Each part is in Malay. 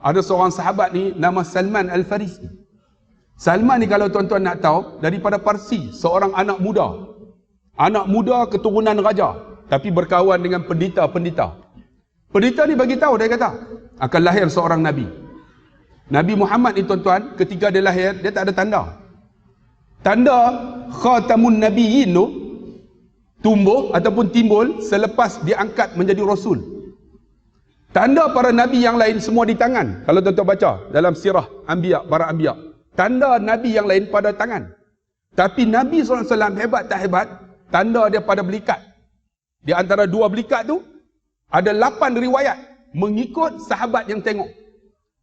Ada seorang sahabat ni nama Salman Al-Farisi. Salman ni kalau tuan-tuan nak tahu, daripada Parsi, seorang anak muda. Anak muda keturunan raja, tapi berkawan dengan pendeta-pendeta. Pendeta ni bagi tahu, dia kata akan lahir seorang nabi. Nabi Muhammad ni tuan-tuan, ketika dia lahir, dia tak ada tanda. Tanda khatamun nabiyyin tu tumbuh ataupun timbul selepas diangkat menjadi rasul. Tanda para nabi yang lain semua di tangan. Kalau tuan-tuan baca dalam sirah anbiya, para anbiya, tanda nabi yang lain pada tangan. Tapi Nabi SAW hebat tak hebat, tanda dia pada belikat. Di antara dua belikat tu ada 8 riwayat mengikut sahabat yang tengok.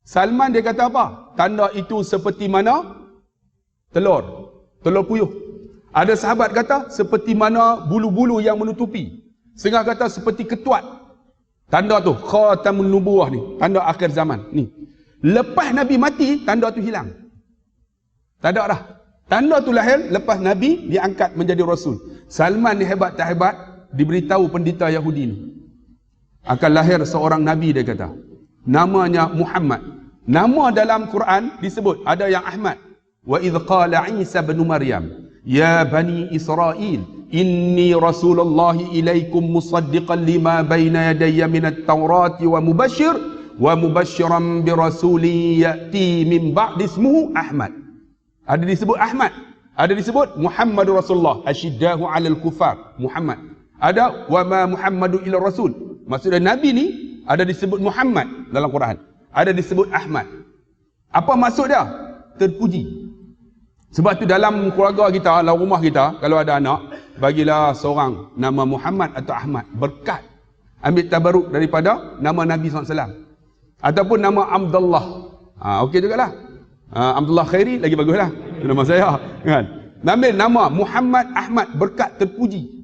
Salman dia kata apa? Tanda itu seperti mana? Telur puyuh. Ada sahabat kata seperti mana bulu-bulu yang menutupi. Setengah kata seperti ketuat. Tanda tu khatamun nubuwah ni, tanda akhir zaman ni. Lepas Nabi mati, tanda tu hilang. Tak ada dah. Tanda tu lahir lepas Nabi diangkat menjadi rasul. Salman ni hebat tak hebat, diberitahu pendeta Yahudi ni akan lahir seorang nabi, dia kata. Namanya Muhammad. Nama dalam Quran disebut, ada yang Ahmad. Wa idh qala Isa bin Maryam, ya bani Israel, inni Rasulullah ilaikum musaddiqan lima baina yadayya minat Taurati wa mubashiran bi rasulin ya'ti min ba'di ismuhu Ahmad. Ada disebut Ahmad, ada disebut Muhammadur Rasulullah, asyiddahu 'alal kufar, Muhammad. Ada wa ma Muhammadu illa rasul. Maksudnya nabi ni ada disebut Muhammad dalam Quran, ada disebut Ahmad. Apa maksud dia? Terpuji. Sebab tu dalam keluarga kita, dalam rumah kita, kalau ada anak, bagilah seorang nama Muhammad atau Ahmad, berkat. Ambil tabaruk daripada nama Nabi SAW. Ataupun nama Abdullah. Okey jugalah. Abdullah Khairi lagi baguslah. Nama saya, kan? Ambil nama Muhammad Ahmad, berkat, terpuji.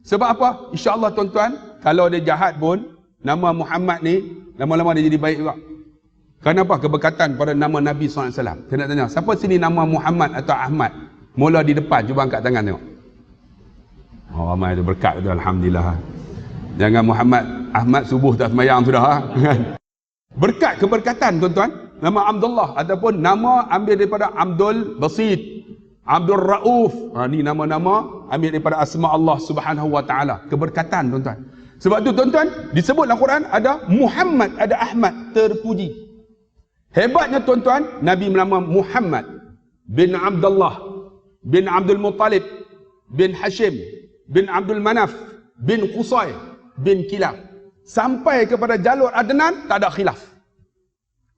Sebab apa? InsyaAllah tuan-tuan, kalau dia jahat pun, nama Muhammad ni lama-lama dia jadi baik juga. Kenapa? Keberkatan pada nama Nabi SAW. Saya nak tanya, siapa sini nama Muhammad atau Ahmad? Mula di depan, cuba angkat tangan tengok. Oh, ramai tu berkat tu, alhamdulillah. Jangan Muhammad Ahmad subuh tak semayang sudah. Berkat, keberkatan tuan-tuan. Nama Abdullah ataupun nama ambil daripada Abdul Basit, Abdul Rauf. Ni nama-nama ambil daripada asma Allah Subhanahu wa taala. Keberkatan tuan-tuan. Sebab tu tuan-tuan, disebut dalam Quran ada Muhammad, ada Ahmad, terpuji. Hebatnya tuan-tuan, Nabi bernama Muhammad bin Abdullah bin Abdul Muttalib bin Hashim bin Abdul Manaf bin Qusay bin Kilab. Sampai kepada jalur Adnan tak ada khilaf.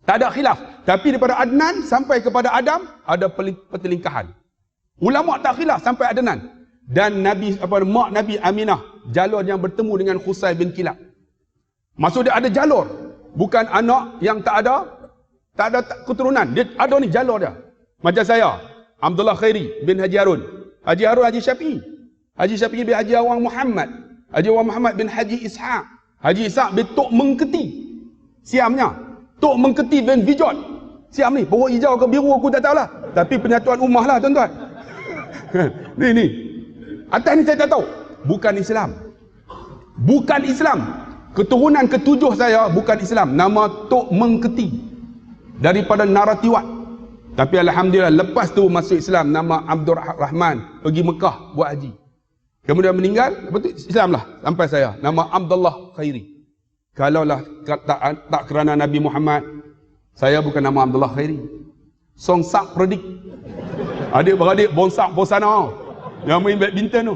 Tak ada khilaf. Tapi daripada Adnan sampai kepada Adam ada pertelingkahan. Ulama tak khilaf sampai Adnan. Dan Nabi mak Nabi Aminah, jalur yang bertemu dengan Qusay bin Kilab. Maksud dia ada jalur, bukan anak yang tak ada keturunan. Dia ada ni jalur dia. Macam saya, Abdullah Khairi bin Haji Harun. Haji Harun Haji Syafi'i. Haji Syafi'i bin Haji Awang Muhammad. Haji Awang Muhammad bin Haji Ishaq. Haji Ishaq bin Tok Mengketi. Siamnya. Tok Mengketi bin Vijot. Siam ni. Pokok hijau ke biru aku tak tahulah. Tapi penyatuan ummah lah tuan-tuan. Ni. Atas ni saya tak tahu. Bukan Islam. Bukan Islam. Keturunan ketujuh saya bukan Islam. Nama Tok Mengketi. Daripada Naratiwat. Tapi alhamdulillah lepas tu masuk Islam, nama Abdul Rahman, pergi Mekah buat haji. Kemudian meninggal, lepas tu Islam lah sampai saya, nama Abdullah Khairi. Kalaulah tak kerana Nabi Muhammad, saya bukan nama Abdullah Khairi. Songsak Predik. Adik-beradik bonsak posana yang main badminton tu.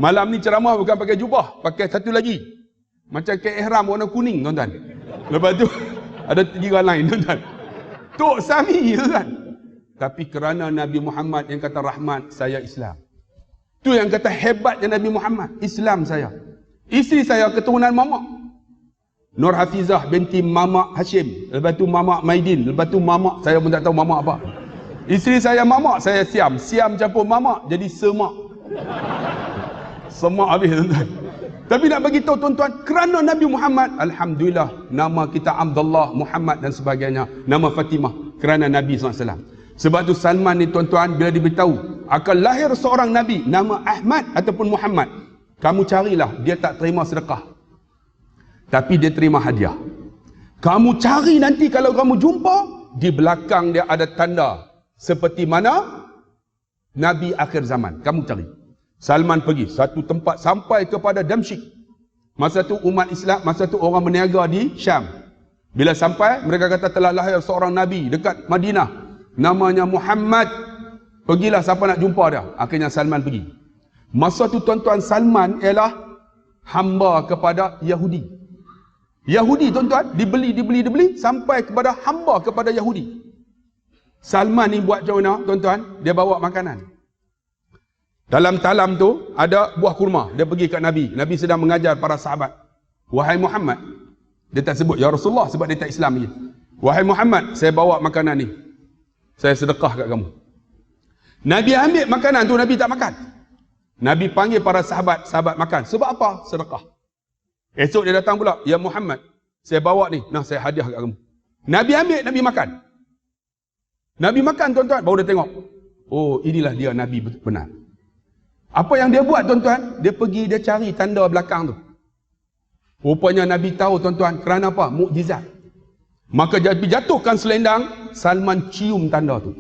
Malam ni ceramah bukan pakai jubah, pakai satu lagi. Macam kain ihram warna kuning tuan-tuan. Lepas tu ada 3 lain tuan-tuan. Tok Sami kan. Tapi kerana Nabi Muhammad yang kata rahmat, saya Islam. Tu yang kata hebatnya Nabi Muhammad, Islam saya. Isteri saya keturunan mamak Nur Hafizah binti Mamak Hashim. Lepas tu Mamak Maidin. Lepas tu Mamak, saya pun tak tahu Mamak apa. Isteri saya Mamak, saya Siam. Siam campur Mamak jadi Semak. Semak habis tuan-tuan. Tapi nak bagi tahu tuan-tuan, kerana Nabi Muhammad, alhamdulillah, nama kita Abdullah, Muhammad dan sebagainya, nama Fatimah, kerana Nabi SAW. Sebab tu Salman ni tuan-tuan, bila diberitahu akan lahir seorang Nabi, nama Ahmad ataupun Muhammad, kamu carilah, dia tak terima sedekah. Tapi dia terima hadiah. Kamu cari nanti kalau kamu jumpa, di belakang dia ada tanda seperti mana Nabi akhir zaman. Kamu cari. Salman pergi satu tempat sampai kepada Damsyik. Masa tu umat Islam, masa tu orang berniaga di Syam. Bila sampai, mereka kata telah lahir seorang Nabi dekat Madinah. Namanya Muhammad. Pergilah siapa nak jumpa dia. Akhirnya Salman pergi. Masa tu tuan-tuan, Salman ialah hamba kepada Yahudi. Yahudi tuan-tuan, dibeli sampai kepada hamba kepada Yahudi. Salman ni buat macam mana tuan-tuan? Dia bawa makanan. Dalam talam tu ada buah kurma. Dia pergi kat Nabi. Nabi sedang mengajar para sahabat. Wahai Muhammad. Dia tak sebut ya Rasulullah sebab dia tak Islam lagi. Wahai Muhammad, saya bawa makanan ni. Saya sedekah kat kamu. Nabi ambil makanan tu, Nabi tak makan. Nabi panggil para sahabat, sahabat makan. Sebab apa? Sedekah. Esok dia datang pula, ya Muhammad, saya bawa ni, nah saya hadiah kat kamu. Nabi ambil, Nabi makan. Nabi makan tuan-tuan, baru dia tengok. Oh, inilah dia Nabi benar. Apa yang dia buat tuan-tuan? Dia pergi, dia cari tanda belakang tu. Rupanya Nabi tahu tuan-tuan, kerana apa? Mukjizat. Maka jatuhkan selendang, Salman cium tanda tu.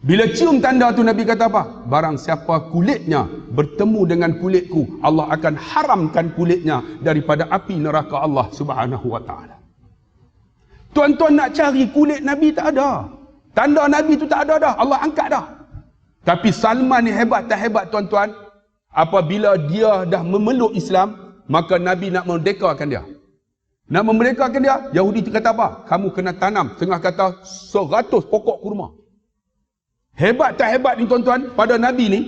Bila cium tanda tu, Nabi kata apa? Barang siapa kulitnya bertemu dengan kulitku, Allah akan haramkan kulitnya daripada api neraka Allah Subhanahu wa ta'ala. Tuan-tuan nak cari kulit Nabi tak ada. Tanda Nabi tu tak ada dah. Allah angkat dah. Tapi Salman ni hebat tak hebat tuan-tuan? Apabila dia dah memeluk Islam, maka Nabi nak merdekakan dia. Nak memerdekakan dia, Yahudi tu kata apa? Kamu kena tanam, tengah kata 100 pokok kurma. Hebat tak hebat ni tuan-tuan? Pada Nabi ni,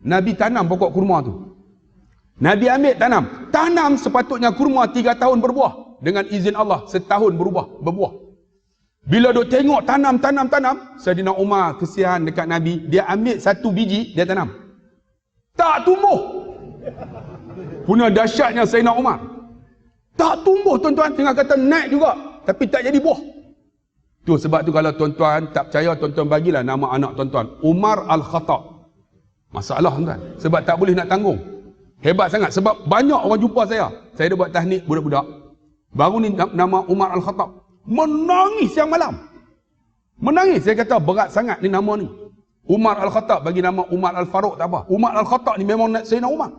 Nabi tanam pokok kurma tu. Nabi ambil tanam. Tanam sepatutnya kurma 3 tahun berbuah. Dengan izin Allah, setahun berbuah. Bila duk tengok tanam, Saidina Umar kesian dekat Nabi. Dia ambil 1 biji, dia tanam. Tak tumbuh. Punya dahsyatnya Saidina Umar. Tak tumbuh tuan-tuan. Tengah kata naik juga. Tapi tak jadi buah. Tu sebab tu kalau tuan-tuan tak percaya, tuan-tuan bagilah nama anak tuan-tuan. Umar Al-Khattab. Masalah tuan-tuan. Sebab tak boleh nak tanggung. Hebat sangat. Sebab banyak orang jumpa saya. Saya dah buat tahnik budak-budak. Baru ni nama Umar Al-Khattab. Menangis siang malam. Menangis. Saya kata berat sangat ni nama ni. Umar Al-Khattab bagi nama Umar Al-Faruq tak apa. Umar Al-Khattab ni memang nak Sayyidina Umar.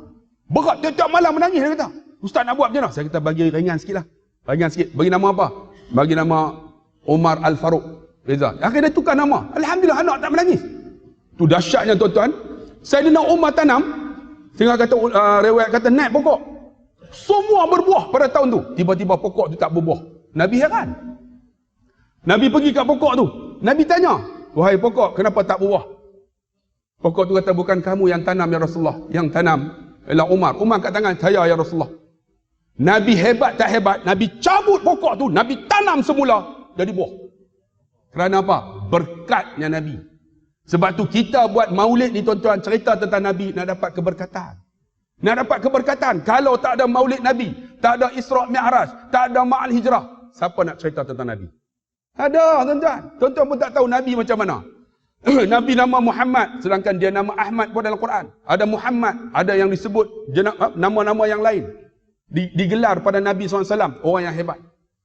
Berat. Tiap-tiap malam menangis dia kata. Ustaz nak buat macam mana? Saya kata bagi ringan sikit lah. Ringan sikit. Bagi nama apa? Bagi nama Umar Al-Faruq Reza. Akhirnya tukar nama. Alhamdulillah anak tak menangis. Tu dahsyatnya tuan-tuan. Saidina Umar tanam. Tengah kata riwayat kata naik pokok. Semua berbuah pada tahun tu. Tiba-tiba pokok tu tak berbuah. Nabi heran. Nabi pergi kat pokok tu. Nabi tanya, wahai pokok, kenapa tak berbuah? Pokok tu kata, bukan kamu yang tanam ya Rasulullah. Yang tanam ialah Umar. Umar kat tangan saya ya Rasulullah. Nabi hebat tak hebat? Nabi cabut pokok tu. Nabi tanam semula. Jadi buah. Kerana apa? Berkatnya Nabi. Sebab tu kita buat maulid ni tuan-tuan, cerita tentang Nabi, nak dapat keberkatan. Nak dapat keberkatan. Kalau tak ada maulid Nabi, tak ada Isra' Mi'raj, tak ada Ma'al Hijrah, siapa nak cerita tentang Nabi? Ada tuan-tuan. Tuan-tuan pun tak tahu Nabi macam mana. Nabi nama Muhammad, sedangkan dia nama Ahmad pun dalam Quran. Ada Muhammad, ada yang disebut nama-nama yang lain. Digelar pada Nabi SAW, orang yang hebat.